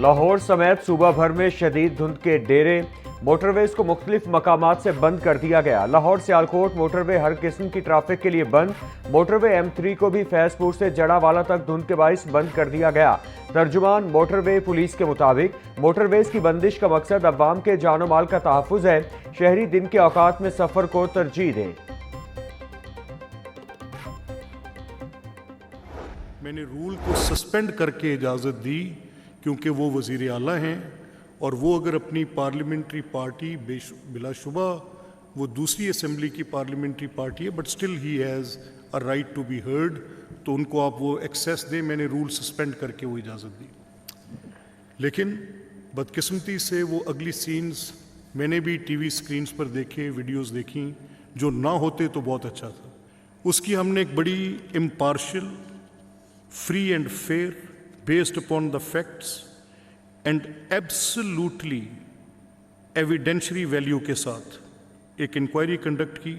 लाहौर समेत सूबा भर में शदीद धुंध के डेरे, मोटरवेज को मुख्तलिफ मकामात से बंद कर दिया गया। लाहौर सियालकोट मोटरवे हर किस्म की ट्रैफिक के लिए बंद। मोटरवे M3 को भी फैजपुर से जड़ावाला तक धुंध के बाइस बंद कर दिया गया। तर्जुमान मोटरवे पुलिस के मुताबिक मोटरवेज की बंदिश का मकसद अवाम के जानो माल का तहफ्फुज है। शहरी दिन के औकात में सफर को तरजीह दें। मैंने रूल को सस्पेंड करके इजाज़त दी क्योंकि वो वज़ीर आला हैं और वो अगर अपनी पार्लियामेंट्री पार्टी बिलाशुबा वो दूसरी असेंबली की पार्लियामेंट्री पार्टी है but still he has a right to be heard, तो उनको आप वो एक्सेस दें। मैंने रूल सस्पेंड करके वो इजाज़त दी। लेकिन बदकिस्मती से वो अगली सीन्स मैंने भी टीवी स्क्रीन्स पर देखे, वीडियोस देखी, जो ना होते तो बहुत अच्छा था। उसकी हमने एक बड़ी impartial, free and fair, based upon the facts and absolutely evidentiary value के साथ एक इंक्वायरी कंडक्ट की।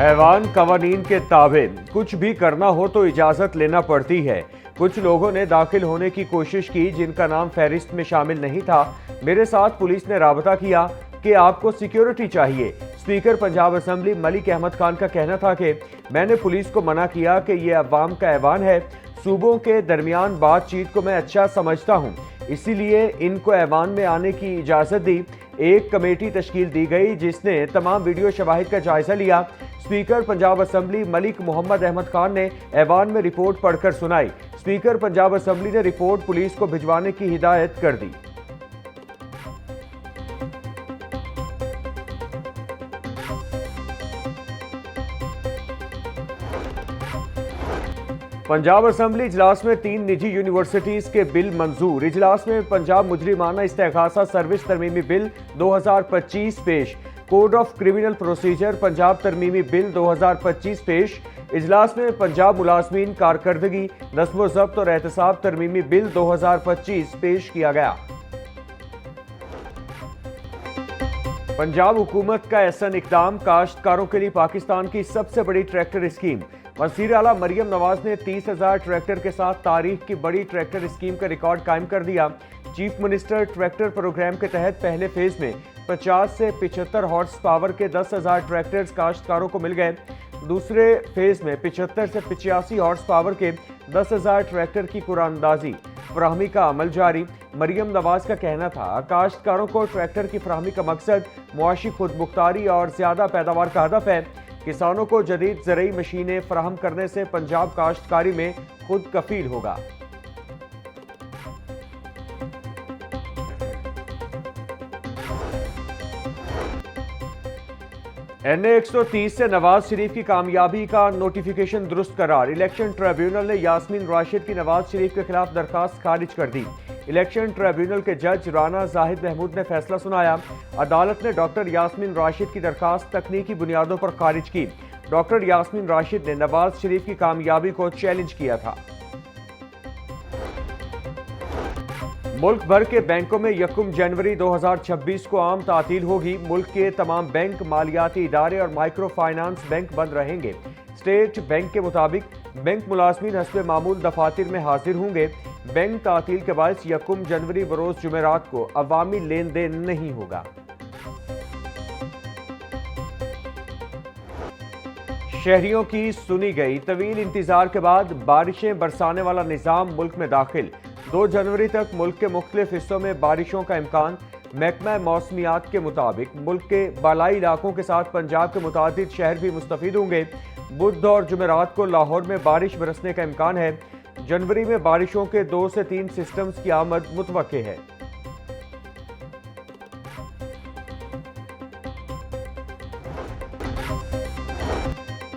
ऐवान कवानीन के ताबे कुछ भी करना हो तो इजाजत लेना पड़ती है। कुछ लोगों ने दाखिल होने की कोशिश की जिनका नाम फहरिस्त में शामिल नहीं था। मेरे साथ पुलिस ने राबता किया कि आपको सिक्योरिटी चाहिए। स्पीकर पंजाब असेंबली मलिक अहमद खान का कहना था कि मैंने पुलिस को मना किया कि यह अवाम का ऐवान है। सूबों के दरमियान बातचीत को मैं अच्छा समझता हूं, इसीलिए इनको ऐवान में आने की इजाजत दी। एक कमेटी तश्कील दी गई जिसने तमाम वीडियो शवाहिद का जायजा लिया। स्पीकर पंजाब असेंबली मलिक मोहम्मद अहमद खान ने ऐवान में रिपोर्ट पढ़कर सुनाई। स्पीकर पंजाब असेंबली ने रिपोर्ट पुलिस को भिजवाने की हिदायत कर दी। पंजाब असेंबली इजलास में 3 निजी यूनिवर्सिटीज के बिल मंजूर। इजलास में पंजाब मुजरिमाना इस्तेगासा सर्विस तरमीमी बिल 2025 पेश। Code of criminal procedure Punjab तरमीमी बिल 2025 पेश। इजलास में पंजाब मुलाजमीन कारकर्दगी नस्ब ज़ब्त और एहतसाब तरमीमी बिल 2025 पेश किया गया। पंजाब हुकूमत का एहसन इकदाम, काश्तकारों के लिए पाकिस्तान की सबसे बड़ी ट्रैक्टर स्कीम। वज़ीर आला मरियम नवाज ने 30,000 ट्रैक्टर के साथ तारीख की बड़ी ट्रैक्टर स्कीम का रिकॉर्ड कायम कर दिया। चीफ मिनिस्टर ट्रैक्टर प्रोग्राम के तहत पहले फेज में 50 से 75 हॉर्स पावर के 10,000 ट्रैक्टर्स काश्तकारों को मिल गए। दूसरे फेज में 75 से 85 हॉर्स पावर के 10,000 ट्रैक्टर की कुरानंदाजी फराहमी का अमल जारी। मरियम नवाज का कहना था काश्तकारों को ट्रैक्टर की फराहमी का मकसद मुआशी खुद मुख्तारी और ज्यादा पैदावार का हदफ है। किसानों को जदीद ज़रई मशीनें फराहम करने से पंजाब काश्तकारी में खुद कफील होगा। NA 130 से नवाज शरीफ की कामयाबी का नोटिफिकेशन दुरुस्त करार। इलेक्शन ट्रिब्यूनल ने यास्मीन राशिद की नवाज शरीफ के खिलाफ दरखास्त खारिज कर दी। इलेक्शन ट्रिब्यूनल के जज राना जाहिद महमूद ने फैसला सुनाया। अदालत ने डॉक्टर यास्मीन राशिद की दरखास्त तकनीकी बुनियादों पर खारिज की। डॉक्टर यास्मीन राशिद ने नवाज शरीफ की कामयाबी को चैलेंज किया था। मुल्क भर के बैंकों में 1 जनवरी 2026 को आम तातील होगी। मुल्क के तमाम बैंक, मालियाती इदारे और माइक्रो फाइनेंस बैंक बंद रहेंगे। स्टेट बैंक के मुताबिक बैंक मुलाजमीन हस्बे मामूल दफातर में हाजिर होंगे। बैंक तातील के बायस 1 जनवरी बरोज जुमेरात को अवामी लेन देन नहीं होगा। शहरियों की सुनी गई तवील इंतजार के बाद बारिशें बरसाने वाला निजाम मुल्क में दाखिल। 2 जनवरी तक मुल्क के मुख्तलिफ हिस्सों में बारिशों का इम्कान। महकमा मौसमियात के मुताबिक मुल्क के बालाई इलाकों के साथ पंजाब के मुतादिद शहर भी मुस्तफीद होंगे। बुध और जुमेरात को लाहौर में बारिश बरसने का इम्कान है। जनवरी में बारिशों के 2 से 3 सिस्टम्स की आमद मुतवक्के है।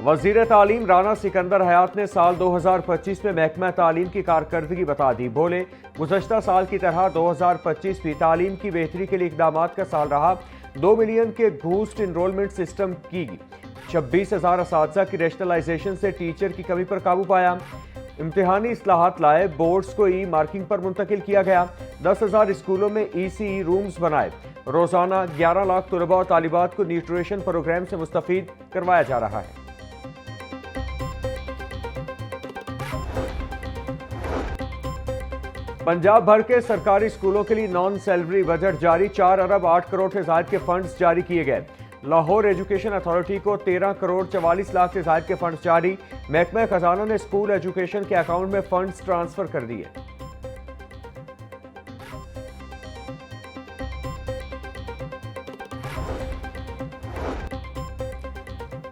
वज़ीर तालीम राना सिकंदर हयात ने साल 2025 में महकमा तालीम की कारकर्दगी बता दी। बोले गुज़श्ता साल की तरह 2025 भी तालीम की बेहतरी के लिए इक़दामात का साल रहा। 2 मिलियन के बूस्ट इनरोलमेंट सिस्टम की 26,000 असातिज़ा की रैशनलाइजेशन से टीचर की कमी पर काबू पाया। इम्तिहानी इस्लाहात लाए, बोर्ड्स को ई मार्किंग पर मुंतकिल किया गया। 10,000 स्कूलों में ECE रूम्स बनाए। रोजाना 11 लाख तलबा और तालिबात को न्यूट्रिशन प्रोग्राम से मुस्तफीद करवाया जा रहा है। पंजाब भर के सरकारी स्कूलों के लिए नॉन सैलरी बजट जारी। 4 अरब 8 करोड़ से ज्यादा के फंड्स जारी किए गए। लाहौर एजुकेशन अथॉरिटी को 13 करोड़ 44 लाख से ज्यादा के फंड्स जारी। महकमा खजाना ने स्कूल एजुकेशन के अकाउंट में फंड्स ट्रांसफर कर दिए।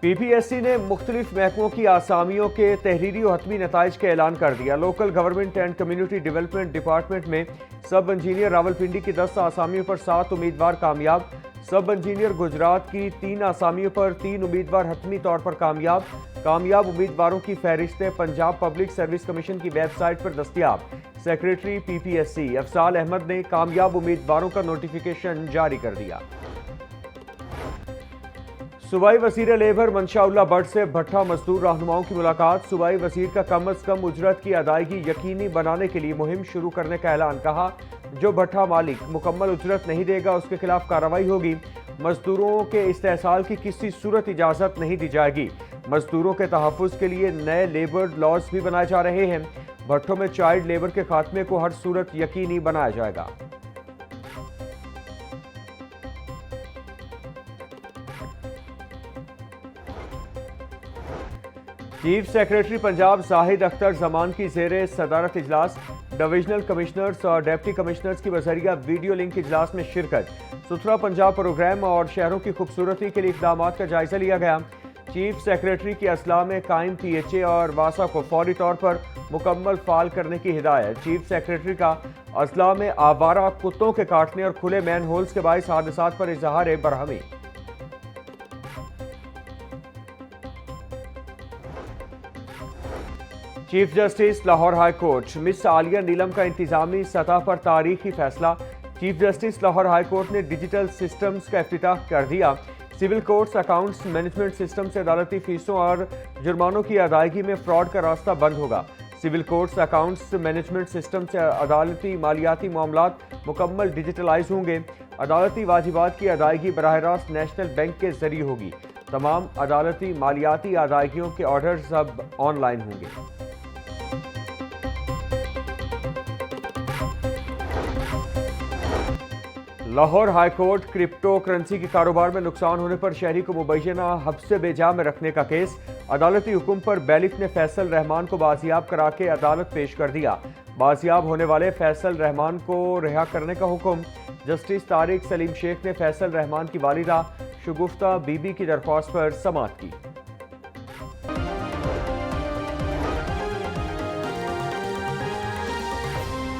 पीपीएससी ने मुख्तलिफ महकमों की आसामियों के तहरीरी और हतमी नताइज का ऐलान कर दिया। Local government and community development department में सब इंजीनियर रावलपिंडी की 10 आसामियों पर 7 उम्मीदवार कामयाब। सब इंजीनियर गुजरात की 3 आसामियों पर 3 उम्मीदवार हतमी तौर पर कामयाब। कामयाब उम्मीदवारों की फहरिस्तें पंजाब पब्लिक सर्विस कमीशन की वेबसाइट पर दस्तियाब। सेक्रेटरी पीपीएससी अफजाल अहमद ने कामयाब उम्मीदवारों का नोटिफिकेशन जारी कर दिया। सूबाई वजीर लेबर मंशाउल्लाह भट्ट से भट्ठा मजदूर रहनुमाओं की मुलाकात। सूबाई वजीर का कम अज कम उजरत की अदायगी यकीनी बनाने के लिए मुहिम शुरू करने का ऐलान। कहा, जो भट्ठा मालिक मुकम्मल उजरत नहीं देगा उसके खिलाफ कार्रवाई होगी। मजदूरों के इस्तेहसाल की किसी सूरत इजाजत नहीं दी जाएगी। मजदूरों के तहफ़्फ़ुज़ के लिए नए लेबर लॉज भी बनाए जा रहे हैं। भट्ठों में चाइल्ड लेबर के खात्मे को हर सूरत यकीनी बनाया जाएगा। चीफ सेक्रेटरी पंजाब जाहिद अख्तर जमान की ज़ेरे सदारत इजलास। डिविजनल कमिश्नर्स और डिप्टी कमिश्नर्स की वज़रिया वीडियो लिंक इजलास में शिरकत। सुथरा पंजाब प्रोग्राम और शहरों की खूबसूरती के लिए इक़दाम का जायजा लिया गया। चीफ सेक्रेटरी की असला में कायम पीएचए और वासा को फौरी तौर पर मुकम्मल फाल करने की हिदायत। चीफ सेक्रेटरी का असला में आवारा कुत्तों के काटने और खुले मैन होल्स के बाइस हादसात पर इजहार बरहमी। Chief justice Lahore high court miss Aliya Neelam का इंतजामी सतह पर तारीखी फैसला। Chief justice Lahore high court ने डिजिटल सिस्टम्स का इफ्तिताह कर दिया। Civil courts accounts management system से अदालती फीसों और जुर्मानों की अदायगी में फ्रॉड का रास्ता बंद होगा। Civil courts accounts management system से अदालती मालियाती मामलात मुकम्मल डिजिटलाइज होंगे। अदालती वाजिबात की अदायगी बराह रास्त नेशनल बैंक के जरिए होगी। तमाम अदालती मालियाती अदायगियों के ऑर्डर्स अब ऑनलाइन होंगे। Lahore high court crypto currency के कारोबार में नुकसान होने पर शहरी को मुबैना हब्से बेजा में रखने का केस। अदालती हुक्म पर बैलिफ ने फैसल रहमान को बाजियाब करा के अदालत पेश कर दिया। बाजियाब होने वाले फैसल रहमान को रिहा करने का हुक्म। जस्टिस तारिक सलीम शेख ने फैसल रहमान की वालिदा शगुफ्ता बीबी की दरख्वास्त पर समाअत की।